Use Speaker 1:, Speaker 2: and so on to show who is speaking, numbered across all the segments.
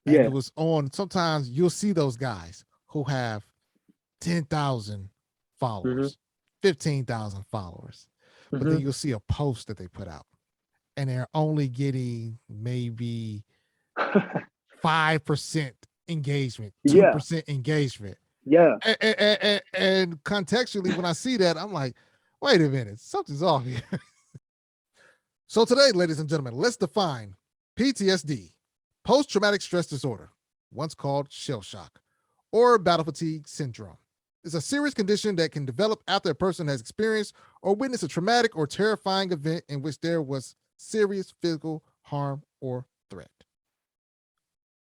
Speaker 1: And
Speaker 2: Yeah.
Speaker 1: it was on, sometimes you'll see those guys who have 10,000
Speaker 2: Mm-hmm.
Speaker 1: followers, 15,000 followers, but then
Speaker 2: Mm-hmm.
Speaker 1: you'll see a post that they put out and they're only getting maybe 5% engagement,
Speaker 2: Yeah.
Speaker 1: 2% engagement.
Speaker 2: Yeah.
Speaker 1: And contextually, when I see that, I'm like, wait a minute, something's off here. So today, ladies and gentlemen, let's define PTSD, post-traumatic stress disorder, once called shell shock, or battle fatigue syndrome. It's a serious condition that can develop after a person has experienced or witnessed a traumatic or terrifying event in which there was serious physical harm or threat.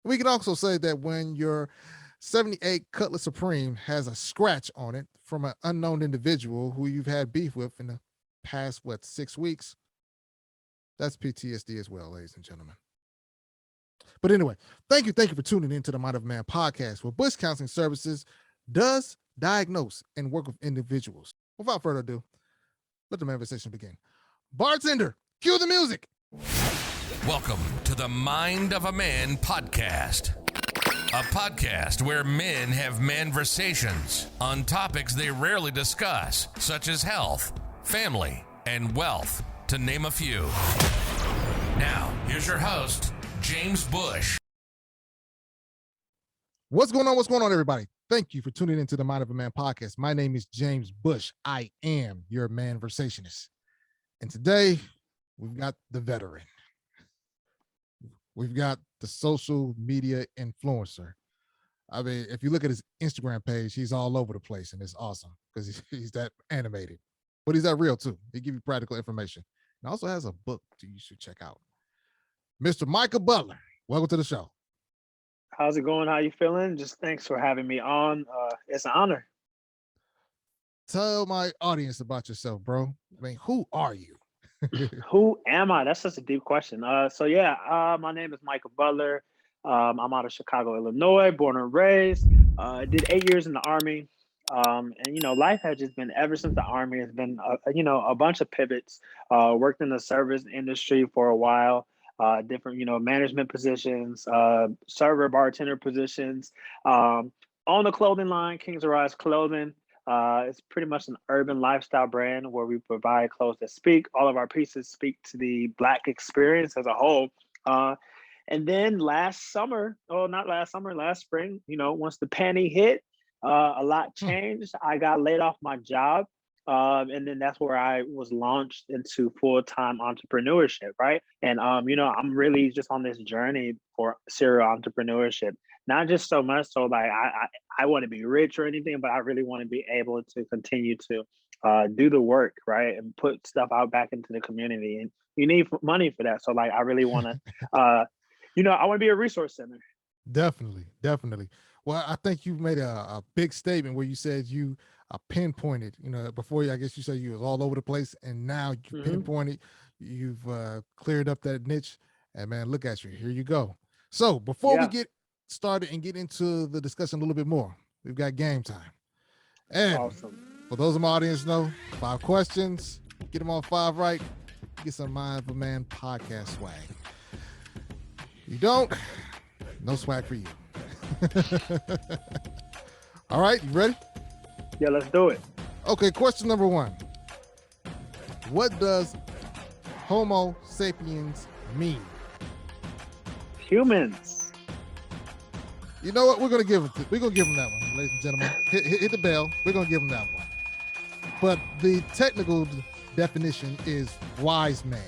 Speaker 1: We can also say that when your 78 Cutlass Supreme has a scratch on it from an unknown individual who you've had beef with in the past, 6 weeks, that's PTSD as well, ladies and gentlemen. But anyway, thank you for tuning into the Mind of a Man podcast, where Bush Counseling Services does diagnose and work with individuals. Without further ado, let the conversation begin. Bartender, cue the music.
Speaker 3: Welcome to the Mind of a Man podcast, a podcast where men have manversations on topics they rarely discuss, such as health, family, and wealth, to name a few. Now, here's your host, James Bush.
Speaker 1: What's going on, everybody? Thank you for tuning into the Mind of a Man podcast. My name is James Bush. I am your manversationist. And today, we've got the veteran. We've got the social media influencer. I mean, if you look at his Instagram page, he's all over the place, and it's awesome because he's that animated. But he's that real, too. He gives you practical information. And also has a book that you should check out. Mr. Micah Butler, welcome to the show.
Speaker 2: How's it going? How you feeling? Just thanks for having me on. It's an honor.
Speaker 1: Tell my audience about yourself, bro. I mean, who are you?
Speaker 2: Who am I? That's such a deep question. My name is Micah Butler. I'm out of Chicago, Illinois, born and raised. Did 8 years in the Army. Life has just been, ever since the Army, has been, a bunch of pivots. Worked in the service industry for a while. Different, management positions, server, bartender positions, on the clothing line, Kings Arise Clothing. It's pretty much an urban lifestyle brand where we provide clothes that speak. All of our pieces speak to the Black experience as a whole. And then last spring, once the pandemic hit, a lot changed. I got laid off my job. And then that's where I was launched into full-time entrepreneurship, right? And I'm really just on this journey for serial entrepreneurship. Not just so much so like I want to be rich or anything, but I really want to be able to continue to do the work, right? And put stuff out back into the community. And you need money for that. So like I really want to I want to be a resource center.
Speaker 1: Definitely. Well, I think you made a big statement where you said you pinpointed, before I guess you said you was all over the place, and now you pinpointed, you've cleared up that niche, and man, look at you. Here you go. So before we get started and get into the discussion a little bit more, we've got game time. And
Speaker 2: awesome.
Speaker 1: For those of my audience know, 5 questions, get them all 5 right, get some Mind of a Man podcast swag. You don't, no swag for you. All right, you ready?
Speaker 2: Yeah, let's do it.
Speaker 1: Okay, question number 1. What does Homo sapiens mean?
Speaker 2: Humans.
Speaker 1: You know what? We're gonna give them that one, ladies and gentlemen. Hit the bell. We're gonna give them that one. But the technical definition is wise man.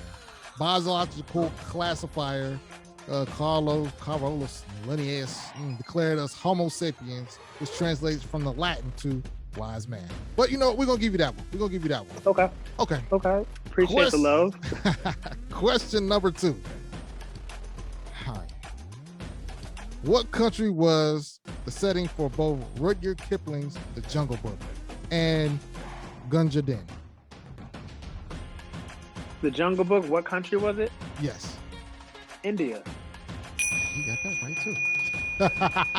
Speaker 1: Biological classifier Carolus Linnaeus declared us Homo sapiens, which translates from the Latin to wise man. But you know what? We're gonna give you that one. Okay.
Speaker 2: Appreciate the love.
Speaker 1: Question number 2. Hi. What country was the setting for both Rudyard Kipling's The Jungle Book and Gunja Din?
Speaker 2: The Jungle Book, what country was it?
Speaker 1: Yes.
Speaker 2: India.
Speaker 1: You got that right too.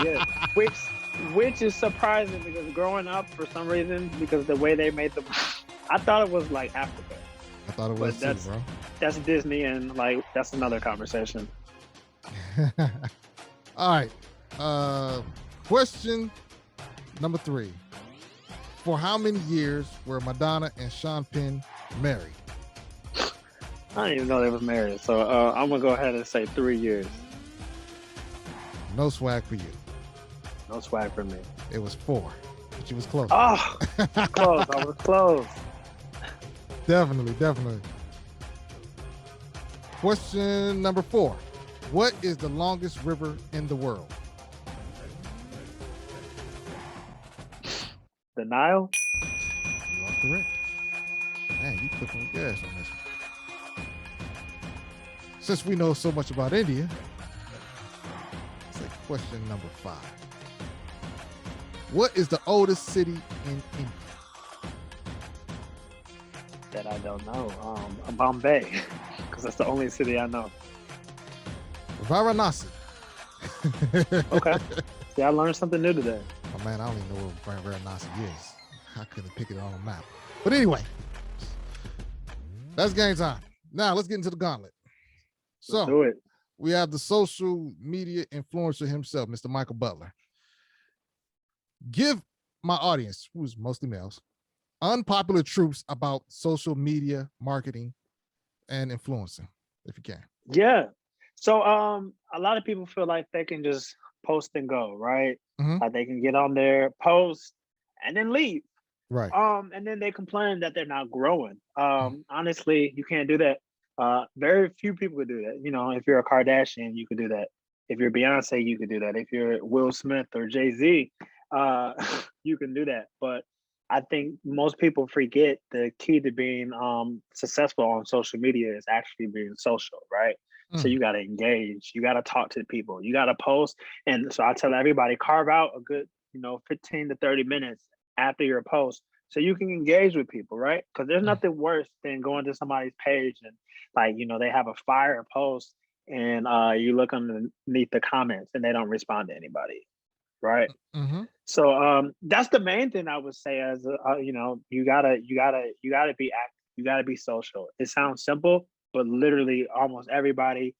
Speaker 2: Yeah. Which is surprising because growing up, for some reason, because the way they made them, I thought it was like Africa.
Speaker 1: I thought it was too, bro.
Speaker 2: That's Disney, and like that's another conversation.
Speaker 1: All right. Question number 3. For how many years were Madonna and Sean Penn married?
Speaker 2: I didn't even know they was married. So I'm gonna go ahead and say 3 years.
Speaker 1: No swag for you.
Speaker 2: No swag for me.
Speaker 1: It was 4, but you was close.
Speaker 2: Oh, close. I was close.
Speaker 1: Definitely. Question number 4. What is the longest river in the world?
Speaker 2: The Nile?
Speaker 1: You are correct. Man, you clipping the gas on this one. Since we know so much about India, let's take question number 5. What is the oldest city in India?
Speaker 2: That I don't know. Bombay, because that's the only city I know.
Speaker 1: Varanasi.
Speaker 2: Okay. See, I learned something new today.
Speaker 1: Oh man, I don't even know where Varanasi is. I couldn't pick it on a map. But anyway, that's game time. Now let's get into the gauntlet.
Speaker 2: Let's do it.
Speaker 1: We have the social media influencer himself, Mr. Michael Butler. Give my audience, who's mostly males, unpopular truths about social media marketing and influencing, if you can.
Speaker 2: Yeah. So a lot of people feel like they can just post and go, right?
Speaker 1: Mhm.
Speaker 2: Like they can get on there, post, and then leave.
Speaker 1: Right.
Speaker 2: And then they complain that they're not growing. Honestly, you can't do that. Very few people could do that. You know, if you're a Kardashian, you could do that. If you're Beyonce, you could do that. If you're Will Smith or Jay-Z, you can do that. But I think most people forget the key to being successful on social media is actually being social, right? So you got to engage, you got to talk to people, you got to post. And so I tell everybody, carve out a good, 15 to 30 minutes after your post so you can engage with people, right? Because there's nothing worse than going to somebody's page and they have a fire post and you look underneath the comments and they don't respond to anybody, right?
Speaker 1: Mm-hmm.
Speaker 2: So that's the main thing I would say as you gotta be active, you gotta be social. It sounds simple, but literally almost everybody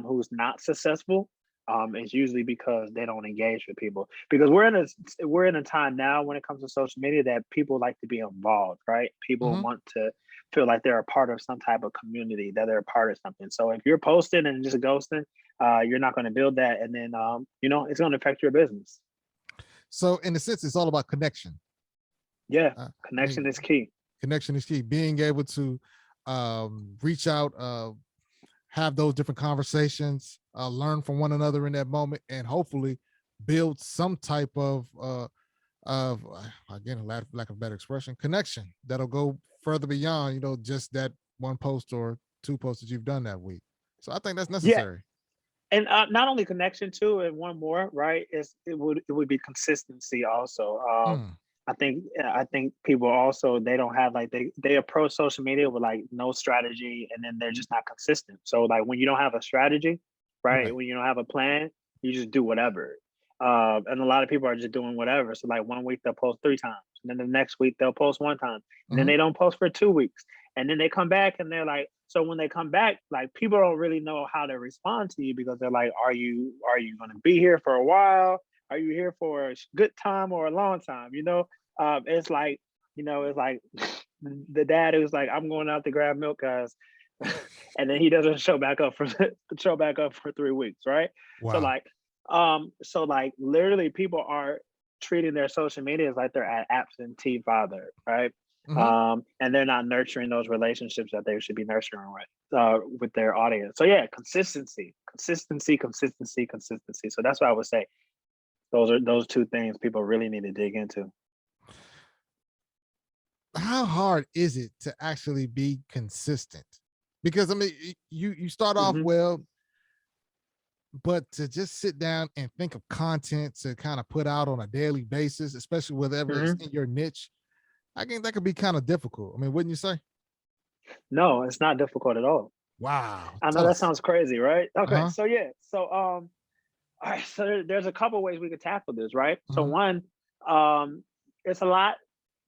Speaker 2: who's not successful is usually because they don't engage with people. Because we're in a time now when it comes to social media that people like to be involved, right? People want to feel like they're a part of some type of community, that they're a part of something. So if you're posting and just ghosting, you're not going to build that, and then it's going to affect your business.
Speaker 1: So in a sense, it's all about connection.
Speaker 2: Yeah, connection is key.
Speaker 1: Connection is key. Being able to reach out, have those different conversations, learn from one another in that moment, and hopefully build some type of again, lack of better expression, connection that'll go further beyond, just that one post or 2 posts that you've done that week. So I think that's necessary.
Speaker 2: Yeah. And not only connection too, and one more, right? It would be consistency also. I think people also, they don't have they approach social media with no strategy, and then they're just not consistent. So when you don't have a strategy, right? When you don't have a plan, you just do whatever. And a lot of people are just doing whatever. So 1 week they'll post 3 times, and then the next week they'll post 1 time, and then they don't post for 2 weeks, and then they come back and they're so when they come back, people don't really know how to respond to you, because they're are you going to be here for a while? Are you here for a good time or a long time? It's the dad who's I'm going out to grab milk, guys, and then he doesn't show back up for 3 weeks, right?
Speaker 1: Wow.
Speaker 2: So literally people are treating their social media as they're an absentee father, right? And they're not nurturing those relationships that they should be nurturing with their audience. So yeah, consistency. So that's what I would say. Those 2 things people really need to dig into.
Speaker 1: How hard is it to actually be consistent? Because I mean, you start off well, but to just sit down and think of content to kind of put out on a daily basis, especially whatever it's in your niche, I think that could be kind of difficult. I mean, wouldn't you say?
Speaker 2: No, it's not difficult at all.
Speaker 1: Wow.
Speaker 2: I know that sounds crazy, right? Okay. So yeah. So all right. So there's a couple ways we could tackle this, right? So one, it's a lot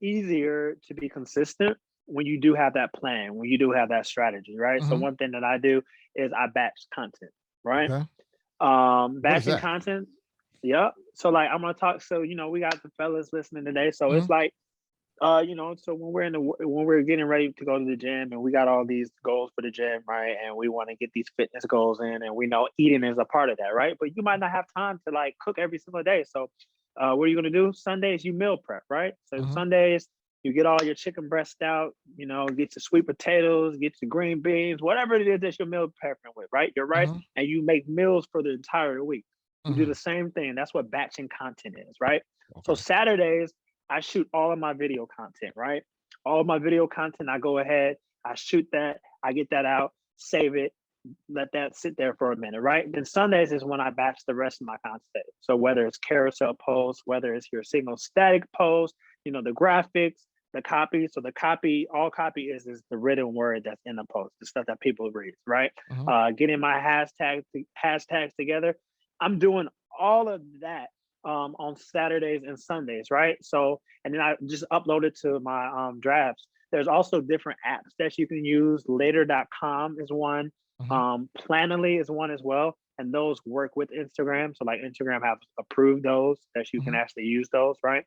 Speaker 2: easier to be consistent when you do have that plan, when you do have that strategy, right? So one thing that I do is I batch content, right? Batching content. Yep. So like I'm gonna talk. So we got the fellas listening today. So it's like, so when we're getting ready to go to the gym and we got all these goals for the gym, right? And we want to get these fitness goals in, and we know eating is a part of that, right? But you might not have time to like cook every single day. So what are you gonna do? Sundays you meal prep, right? So Sundays you get all your chicken breast out, get your sweet potatoes, get your green beans, whatever it is that you're meal prepping with, right? You're right. And you make meals for the entire week. You do the same thing. That's what batching content is, right? Okay. So Saturdays, I shoot all of my video content, right? All of my video content, I go ahead, I shoot that, I get that out, save it, let that sit there for a minute, right? Then Sundays is when I batch the rest of my content. So whether it's carousel posts, whether it's your single static post, the graphics, the copy. So the copy, all copy is the written word that's in the post, the stuff that people read, right? Getting my hashtags together. I'm doing all of that on Saturdays and Sundays, right? So, and then I just upload it to my drafts. There's also different apps that you can use. Later.com is one. Planoly is one as well. And those work with Instagram. So like Instagram have approved those that you can actually use those, right?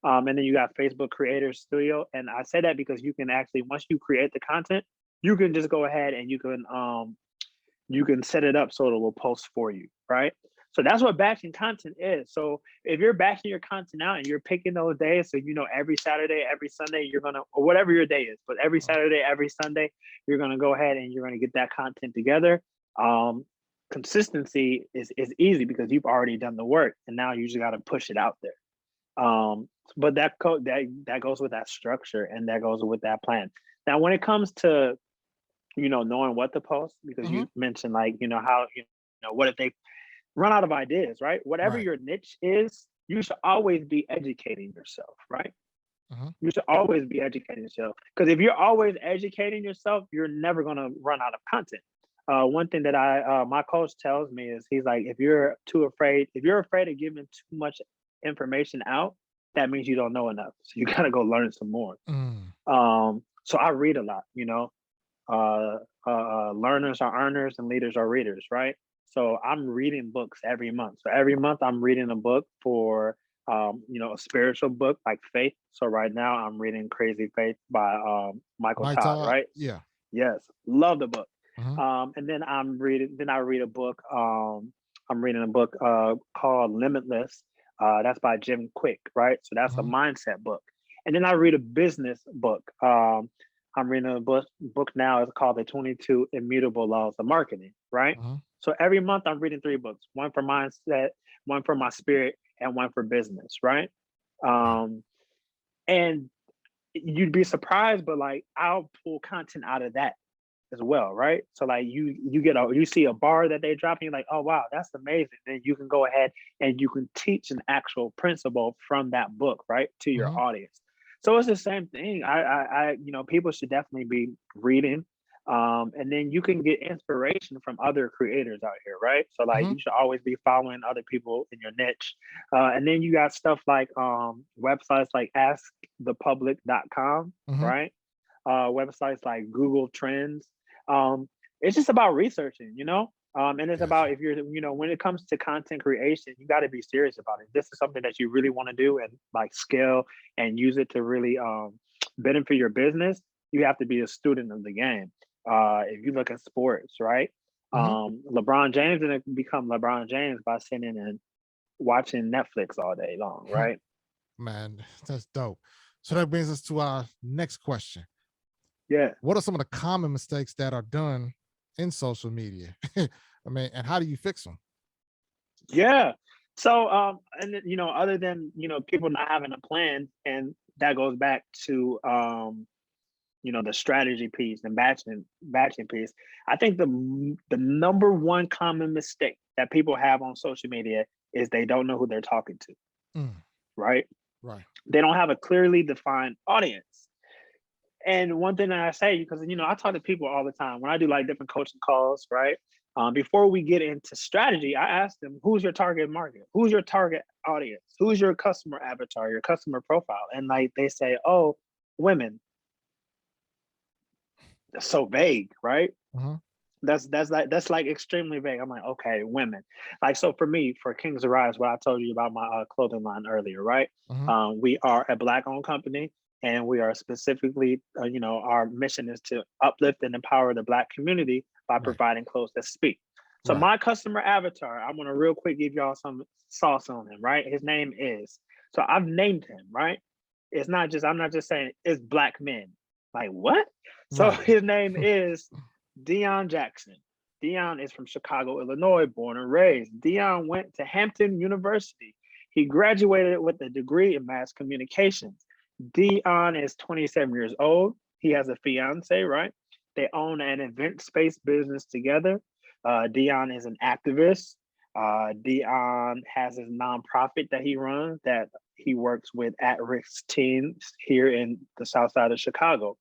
Speaker 2: And then you got Facebook Creator Studio. And I say that because you can actually, once you create the content, you can just go ahead and you can set it up so it will post for you, right? So that's what batching content is. So if you're batching your content out and you're picking those days, so every Saturday, every Sunday, you're gonna, or whatever your day is, but every Saturday, every Sunday, you're gonna go ahead and you're gonna get that content together. Consistency is easy because you've already done the work, and now you just got to push it out there. But that goes with that structure, and that goes with that plan. Now, when it comes to knowing what to post, because you mentioned like how what if they run out of ideas, right? Whatever your niche is, you should always be educating yourself, right? You should always be educating yourself, because if you're always educating yourself, you're never going to run out of content. One thing that my coach tells me is, he's like, if you're afraid of giving too much information out, that means you don't know enough. So you got to go learn some more. So I read a lot, learners are earners and leaders are readers, right? So I'm reading books every month. So every month I'm reading a book for, a spiritual book like faith. So right now I'm reading Crazy Faith by Michael Todd, right?
Speaker 1: Yeah.
Speaker 2: Yes. Love the book. And then I read a book. I'm reading a book called Limitless. That's by Jim Quick, right? So that's a mindset book. And then I read a business book. I'm reading a book now. It's called The 22 Immutable Laws of Marketing, right? So every month I'm reading 3 books, one for mindset, one for my spirit, and one for business, right? And you'd be surprised, but like I'll pull content out of that as well, right? So like you see a bar that they drop and you're like, oh wow, that's amazing. Then you can go ahead and you can teach an actual principle from that book, right, to your audience. So it's the same thing. I people should definitely be reading. And then you can get inspiration from other creators out here, right? So like you should always be following other people in your niche. And then you got stuff like websites like askthepublic.com, right? Websites like Google Trends. It's just about researching, and it's about, if you're, when it comes to content creation, you got to be serious about it. This is something that you really want to do and like scale and use it to really benefit your business. You have to be a student of the game. If you look at sports, right? LeBron James didn't become LeBron James by sitting and watching Netflix all day long, right?
Speaker 1: Man, that's dope. So that brings us to our next question.
Speaker 2: Yeah.
Speaker 1: What are some of the common mistakes that are done in social media? I mean, and how do you fix them?
Speaker 2: Yeah. So, and other than, people not having a plan, and that goes back to, the strategy piece and batching piece. I think the number one common mistake that people have on social media is they don't know who they're talking to, right?
Speaker 1: Right.
Speaker 2: They don't have a clearly defined audience. And one thing that I say, because, I talk to people all the time when I do like different coaching calls, right? Before we get into strategy, I ask them, who's your target market? Who's your target audience? Who's your customer avatar, your customer profile? And like they say, oh, women. That's so vague, right? That's like extremely vague. I'm like, okay, women. Like, so for me, for Kings Arise, what I told you about my clothing line earlier, right? We are a Black-owned company, and we are specifically, our mission is to uplift and empower the Black community by providing clothes that speak. So my customer avatar, I'm gonna real quick give y'all some sauce on him, right? His name is, so I've named him, right? It's not just, I'm not just saying it's Black men. Like, what? So his name is Dion Jackson. Dion is from Chicago, Illinois, born and raised. Dion went to Hampton University. He graduated with a degree in mass communications. Dion is 27 years old. He has a fiance, right? They own an event space business together. Dion is an activist. Dion has his nonprofit that he runs, that he works with at-risk teens here in the South Side of Chicago.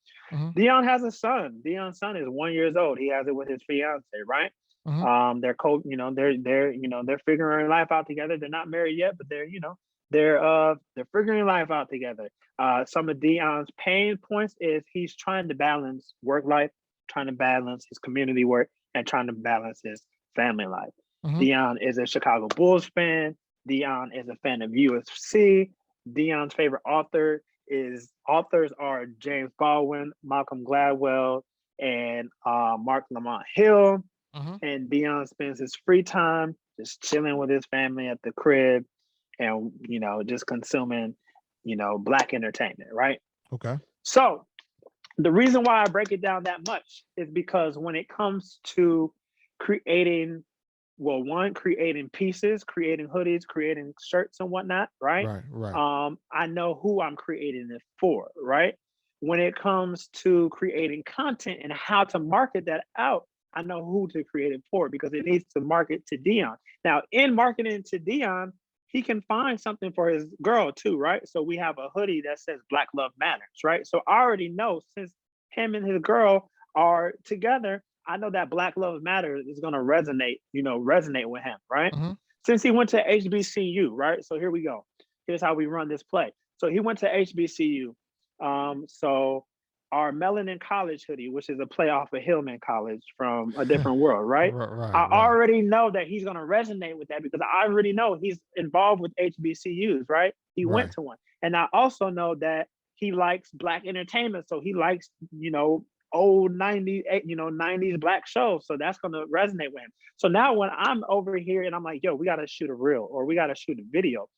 Speaker 2: Dion has a son. Dion's son is 1 year old. He has it with his fiance, right? They're they're figuring life out together. They're not married yet, but they're figuring life out together. Some of Dion's pain points is he's trying to balance work life, trying to balance his community work, and trying to balance his family life. Dion is a Chicago Bulls fan. Dion is a fan of UFC. Dion's favorite authors are James Baldwin, Malcolm Gladwell, and Mark Lamont Hill. And Dion spends his free time just chilling with his family at the crib and, just consuming, Black entertainment, right? Okay. So the reason why I break it down that much is because when it comes to creating pieces, creating hoodies, creating shirts and whatnot, right? I know who I'm creating it for, right? When it comes to creating content and how to market that out, I know who to create it for, because it needs to market to Dion. Now, in marketing to Dion, he can find something for his girl too, right? So we have a hoodie that says Black Love Matters, right? So I already know, since him and his girl are together, I know that Black Love Matters is going to resonate with him, right? Since he went to HBCU, right? So here we go. Here's how we run this play. So he went to HBCU. So our Melanin College hoodie, which is a play off of Hillman College from A Different World, right? I already know that he's going to resonate with that, because I already know he's involved with HBCUs, right? He went to one. And I also know that he likes Black entertainment. So he likes, old 90s Black shows. So that's going to resonate with him. So now when I'm over here and I'm like, yo, we got to shoot a reel, or we got to shoot a video.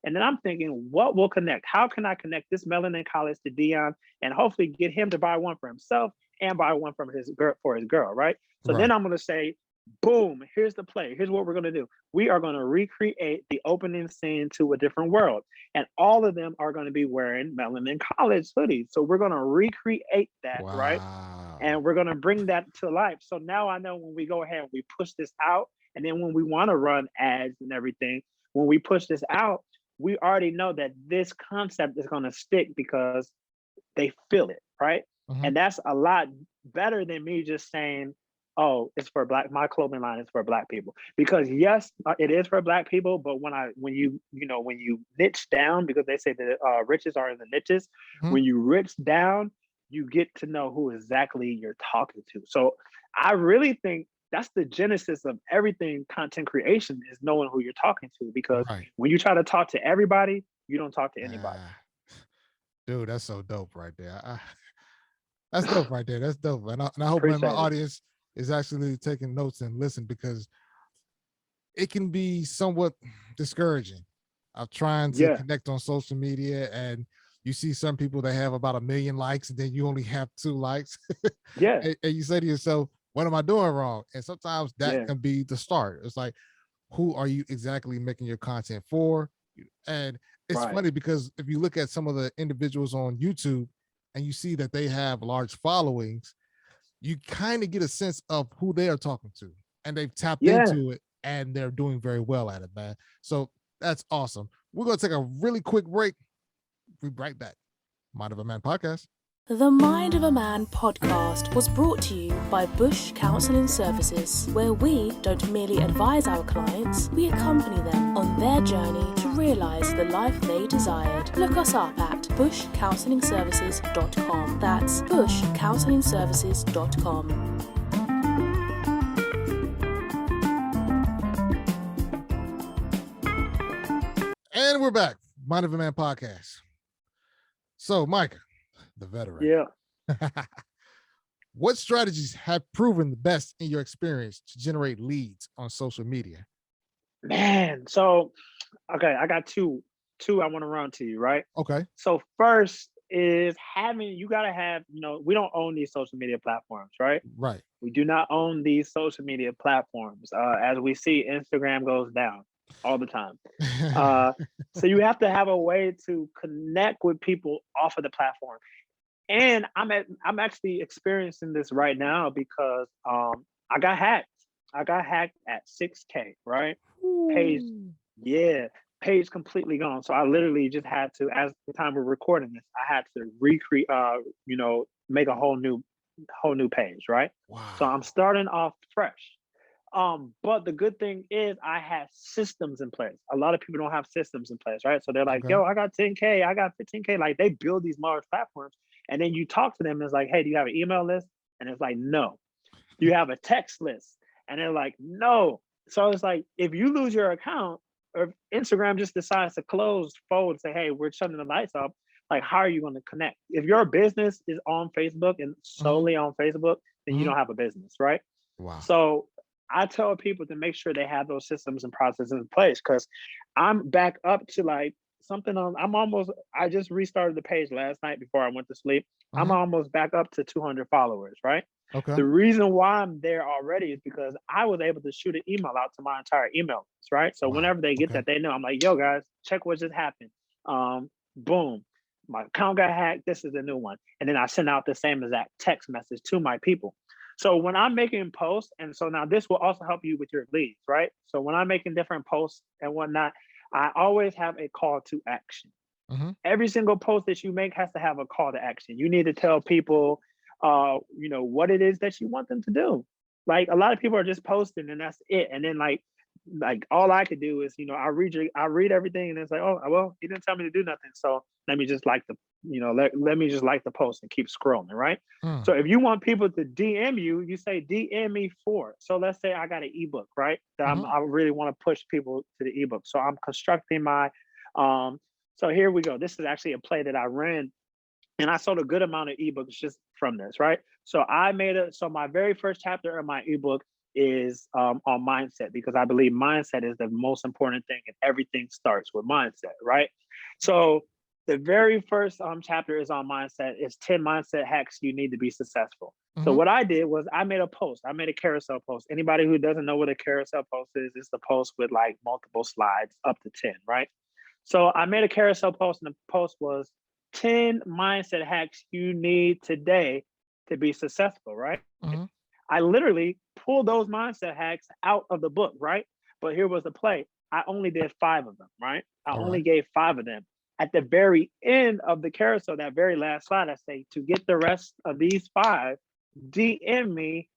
Speaker 2: And then I'm thinking, what will connect? How can I connect this Melanin College to Dion and hopefully get him to buy one for himself and buy one from his girl, right? So then I'm going to say, boom, here's the play. Here's what we're going to do. We are going to recreate the opening scene to A Different World. And all of them are going to be wearing Melanin College hoodies. So we're going to recreate that, right? And we're going to bring that to life. So now I know when we go ahead and we push this out, and then when we want to run ads and everything, when we push this out, we already know that this concept is going to stick because they feel it, right? And that's a lot better than me just saying, oh, it's for Black, my clothing line is for Black people. Because yes, it is for Black people, but when you niche down, because they say that riches are in the niches, when you rich down, you get to know who exactly you're talking to. So I really think that's the genesis of everything content creation, is knowing who you're talking to, because when you try to talk to everybody, you don't talk to anybody.
Speaker 1: Dude, that's so dope right there. That's dope right there. That's dope. And I hope my audience is actually taking notes and listen, because it can be somewhat discouraging of trying to connect on social media, and you see some people that have about 1 million likes and then you only have 2 likes. And you say to yourself, what am I doing wrong? And sometimes that can be the start. It's like, who are you exactly making your content for? And it's funny, because if you look at some of the individuals on YouTube and you see that they have large followings, you kind of get a sense of who they are talking to, and they've tapped into it, and they're doing very well at it, man. So that's awesome. We're going to take a really quick break. We'll be right back. Mind of a Man podcast.
Speaker 4: The Mind of a Man podcast was brought to you by Bush Counselling Services, where we don't merely advise our clients, we accompany them on their journey to realise the life they desired. Look us up at bushcounselingservices.com. That's bushcounselingservices.com.
Speaker 1: And we're back. Mind of a Man podcast. So, Micah, the veteran.
Speaker 2: Yeah.
Speaker 1: What strategies have proven the best in your experience to generate leads on social media?
Speaker 2: Man, so okay, I got two I want to run to you, right?
Speaker 1: Okay.
Speaker 2: So first is you gotta have, we don't own these social media platforms, right?
Speaker 1: Right.
Speaker 2: We do not own these social media platforms. As we see, Instagram goes down all the time. So you have to have a way to connect with people off of the platform. And I'm actually experiencing this right now because I got hacked. I got hacked at 6K, right? Page, yeah, page completely gone. So I literally just had to, as the time we're recording this, I had to recreate, make a whole new page, right?
Speaker 1: Wow.
Speaker 2: So I'm starting off fresh. But the good thing is I had systems in place. A lot of people don't have systems in place, right? So they're like,
Speaker 1: Okay.
Speaker 2: yo, I got 10K, I got 15K. Like they build these large platforms. And then you talk to them and it's like, hey, do you have an email list? And it's like, no. Do you have a text list? And they're like, no. So it's like, if you lose your account or if Instagram just decides to fold and say, hey, we're shutting the lights off, like, how are you going to connect? If your business is on Facebook and solely on Facebook, then you don't have a business, right?
Speaker 1: Wow.
Speaker 2: So I tell people to make sure they have those systems and processes in place because I'm back up to like something I just restarted the page last night before I went to sleep. I'm almost back up to 200 followers, right?
Speaker 1: Okay.
Speaker 2: The reason why I'm there already is because I was able to shoot an email out to my entire email list, right? So whenever they get that, they know. I'm like, yo, guys, check what just happened. Boom. My account got hacked. This is a new one. And then I send out the same exact text message to my people. So when I'm making posts, and so now this will also help you with your leads, right? So when I'm making different posts and whatnot, I always have a call to action. Every single post that you make has to have a call to action. You need to tell people, what it is that you want them to do. Like a lot of people are just posting and that's it. And then like all I could do is, I read everything and it's like, oh, well, he didn't tell me to do nothing. So let me just like let me just like the post and keep scrolling, right? So if you want people to DM you, you say DM me for. So let's say I got an ebook, right? That I really want to push people to the ebook. So I'm constructing my so here we go. This is actually a play that I ran and I sold a good amount of ebooks just from this, right? So my very first chapter of my ebook is on mindset because I believe mindset is the most important thing and everything starts with mindset, right? So the very first chapter is on mindset. It's 10 mindset hacks you need to be successful. So what I did was I made a post. I made a carousel post. Anybody who doesn't know what a carousel post is, it's the post with like multiple slides up to 10, right? So I made a carousel post and the post was 10 mindset hacks you need today to be successful, right? I literally pulled those mindset hacks out of the book, right? But here was the play. I only did 5 of them, right? I only gave 5 of them. At the very end of the carousel, that very last slide, I say, to get the rest of these 5, DM me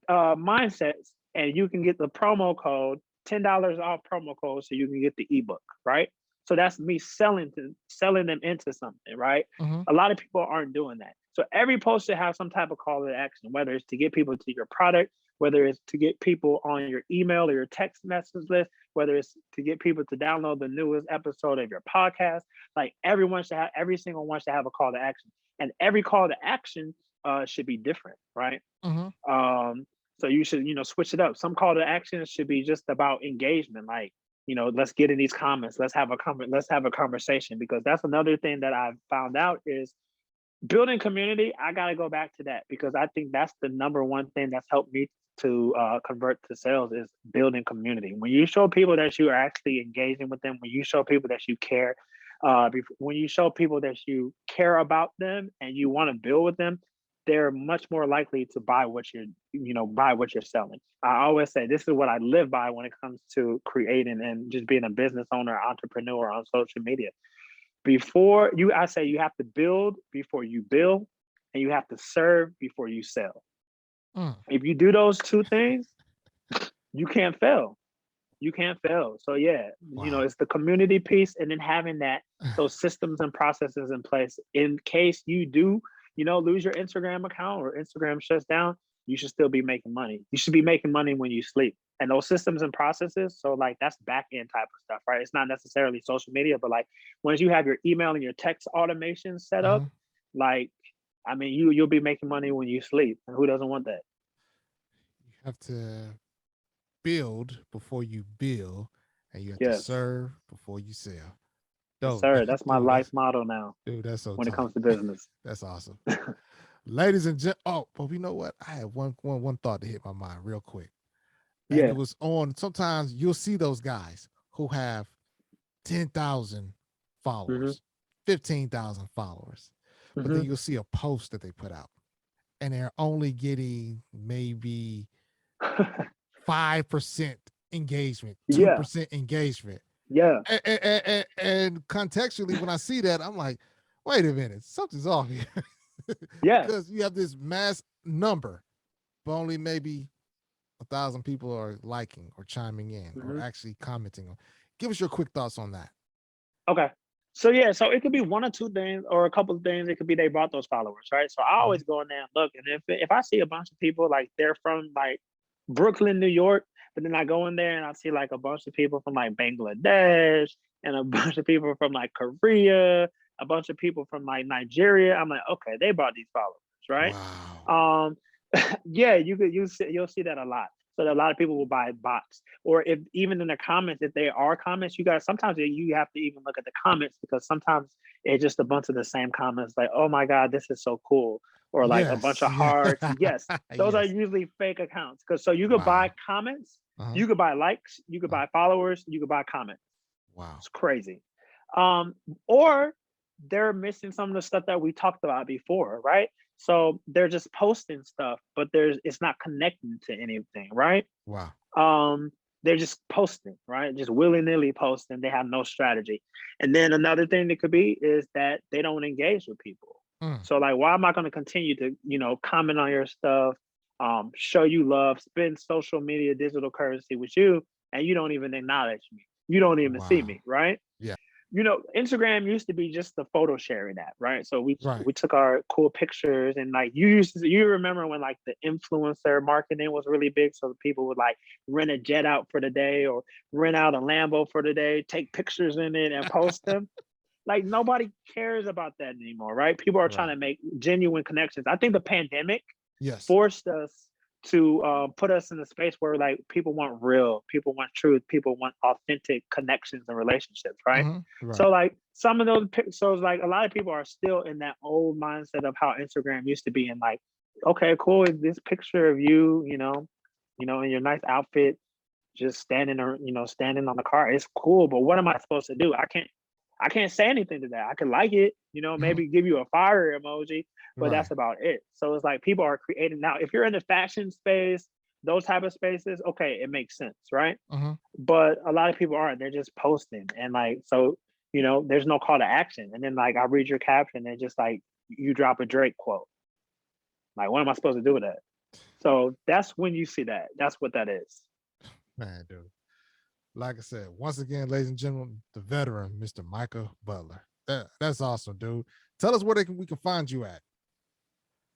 Speaker 2: mindsets and you can get the promo code, $10 off promo code so you can get the ebook, right? So that's me selling them into something, right? A lot of people aren't doing that. So every post should have some type of call to action, whether it's to get people to your product, whether it's to get people on your email or your text message list, whether it's to get people to download the newest episode of your podcast. Like every single one should have a call to action. And every call to action should be different, right? So you should, switch it up. Some call to action should be just about engagement, like, let's get in these comments. Let's have a conversation, because that's another thing that I've found out is building community. I got to go back to that because I think that's the number one thing that's helped me to convert to sales is building community. When you show people that you are actually engaging with them, when you show people that you care, when you show people that you care about them and you want to build with them, they're much more likely to buy what you're selling. I always say this is what I live by when it comes to creating and just being a business owner, entrepreneur on social media. I say you have to build before you bill, and you have to serve before you sell. If you do those 2 things, you can't fail. You can't fail. So yeah,
Speaker 1: Wow.
Speaker 2: it's the community piece, and then having those systems and processes in place in case you do lose your Instagram account or Instagram shuts down. you should still be making money. You should be making money when you sleep. And those systems and processes, so like that's back end type of stuff, right? It's not necessarily social media, but like once you have your email and your text automation set up, like I mean, you'll be making money when you sleep, and who doesn't want that?
Speaker 1: You have to build before you bill, and you have to
Speaker 2: Yes.
Speaker 1: serve before you sell.
Speaker 2: Yes, sir, that's my life motto now.
Speaker 1: Dude, that's so
Speaker 2: when
Speaker 1: tough.
Speaker 2: it comes to business.
Speaker 1: That's awesome. Ladies and gentlemen, but you know what? I had one thought to hit my mind real quick. And it was on, sometimes you'll see those guys who have 10,000 followers, 15,000 followers, but then you'll see a post that they put out and they're only getting maybe 5% engagement, 2% engagement.
Speaker 2: Yeah.
Speaker 1: And contextually, when I see that, I'm like, wait a minute, something's off here.
Speaker 2: Yeah.
Speaker 1: Because you have this mass number, but only maybe 1,000 people are liking or chiming in or actually commenting on. Give us your quick thoughts on that.
Speaker 2: Okay. So yeah, so it could be one or two things or a couple of things. It could be they bought those followers, right? So I always go in there and look, and if I see a bunch of people like they're from like Brooklyn, New York, but then I go in there and I see like a bunch of people from like Bangladesh and a bunch of people from like Korea, a bunch of people from like Nigeria. I'm like, okay, they bought these followers, right?
Speaker 1: Wow.
Speaker 2: Yeah, you'll see that a lot. So that a lot of people will buy bots, or if even in the comments, if they are comments, you guys sometimes you have to even look at the comments because sometimes it's just a bunch of the same comments, like, "Oh my God, this is so cool," or like a bunch of hearts. Yes, those are usually fake accounts. Because so you could buy comments, you could buy likes, you could buy followers, you could buy comments.
Speaker 1: Wow,
Speaker 2: it's crazy. Or they're missing some of the stuff that we talked about before, right? So they're just posting stuff, but it's not connecting to anything, right?
Speaker 1: Wow.
Speaker 2: They're just posting, right? Just willy-nilly posting. They have no strategy. And then another thing that could be is that they don't engage with people. So like, why am I going to continue to, comment on your stuff, show you love, spend social media, digital currency with you, and you don't even acknowledge me. You don't even see me, right?
Speaker 1: Yeah.
Speaker 2: Instagram used to be just the photo sharing app, right? So we took our cool pictures and like you remember when like the influencer marketing was really big. So people would like rent a jet out for the day or rent out a Lambo for the day, take pictures in it and post them. Like nobody cares about that anymore, right? People are trying to make genuine connections. I think the pandemic forced us to put us in a space where like people want real, people want truth, people want authentic connections and relationships, right? So like some of those, so it's like a lot of people are still in that old mindset of how Instagram used to be, and like, okay, cool, is this picture of you, in your nice outfit, just standing on the car, it's cool, but what am I supposed to do? I can't say anything to that. I can like it, maybe give you a fire emoji, but that's about it. So it's like people are creating now. If you're in the fashion space, those type of spaces, okay, it makes sense, right? But a lot of people aren't. They're just posting, and like, so there's no call to action. And then like I read your caption, and just like you drop a Drake quote. Like, what am I supposed to do with that? So that's when you see that. That's what that is.
Speaker 1: Man, dude. Like I said, once again, ladies and gentlemen, the veteran, Mr. Micah Butler. That's awesome, dude. Tell us where we can find you at.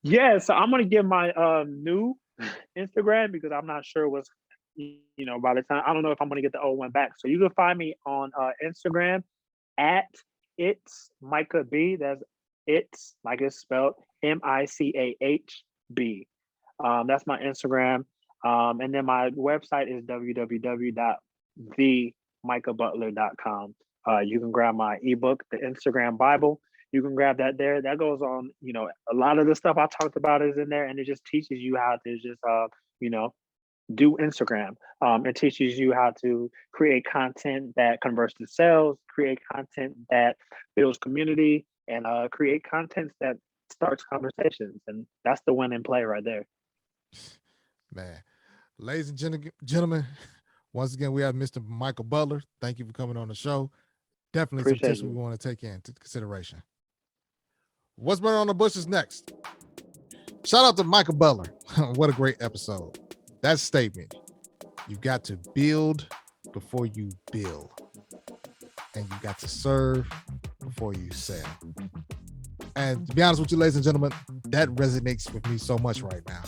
Speaker 2: Yeah, so I'm gonna give my new Instagram because I'm not sure what's by the time, I don't know if I'm gonna get the old one back. So you can find me on Instagram at it's Micah B. That's it's like it's spelled MICAHB. That's my Instagram. And then my website is www.themicahbutler.com. You can grab my ebook, The Instagram Bible. You can grab that there. That goes on, a lot of the stuff I talked about is in there, and it just teaches you how to just, do Instagram. It teaches you how to create content that converts to sales, create content that builds community, and create content that starts conversations. And that's the win and play right there.
Speaker 1: Man, ladies and gentlemen, once again, we have Mr. Michael Butler. Thank you for coming on the show. Definitely
Speaker 2: Appreciate
Speaker 1: some tips we want to take into consideration. What's better on the bush is next. Shout out to Michael Butler. What a great episode. That statement, you got to build before you bill. And you got to serve before you sell. And to be honest with you, ladies and gentlemen, that resonates with me so much right now.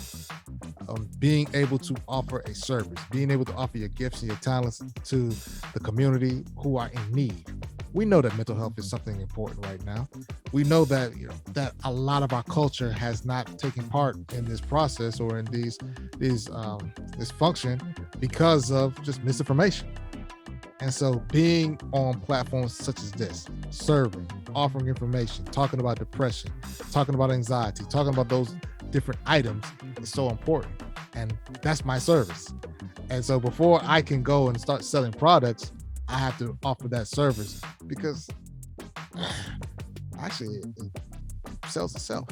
Speaker 1: on being able to offer a service, being able to offer your gifts and your talents to the community who are in need. We know that mental health is something important right now. We know that that a lot of our culture has not taken part in this process or in this function because of just misinformation. And so being on platforms such as this, serving, offering information, talking about depression, talking about anxiety, talking about those different items is so important. And that's my service. And so before I can go and start selling products, I have to offer that service because actually it sells itself.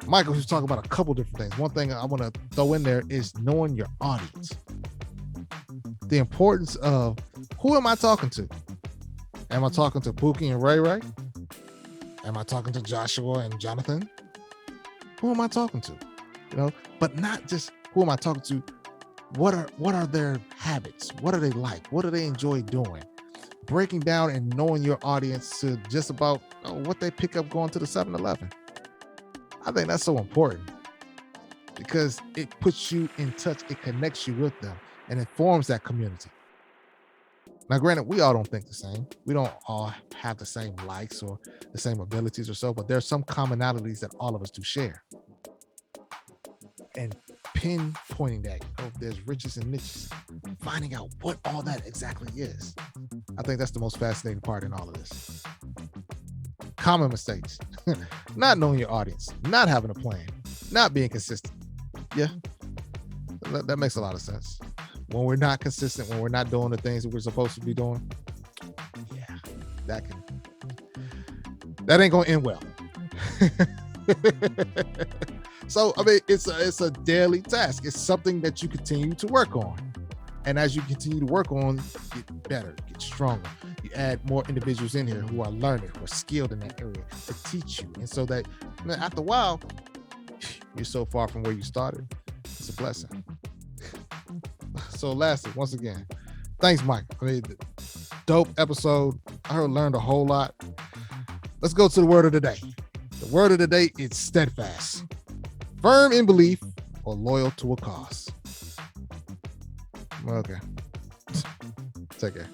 Speaker 1: Michael was talking about a couple different things. One thing I want to throw in there is knowing your audience. The importance of who am I talking to? Am I talking to Pookie and Ray Ray? Am I talking to Joshua and Jonathan? Who am I talking to? But not just who am I talking to? What are their habits? What are they like? What do they enjoy doing? Breaking down and knowing your audience to just about what they pick up going to the 7-Eleven. I think that's so important because it puts you in touch. It connects you with them and it forms that community. Now, granted, we all don't think the same. We don't all have the same likes or the same abilities or so, but there's some commonalities that all of us do share. And pinpointing that, there's riches and niches, finding out what all that exactly is. I think that's the most fascinating part in all of this. Common mistakes, not knowing your audience, not having a plan, not being consistent. Yeah, that makes a lot of sense. When we're not consistent, when we're not doing the things that we're supposed to be doing, yeah, that ain't gonna end well. So, I mean, it's a daily task. It's something that you continue to work on. And as you continue to work on, get better, get stronger. You add more individuals in here who are learning, who are skilled in that area to teach you. And so that after a while, you're so far from where you started. It's a blessing. So lastly, once again, thanks, Mike. I mean, dope episode. I learned a whole lot. Let's go to the word of the day. The word of the day is steadfast. Firm in belief or loyal to a cause. Okay. Take care.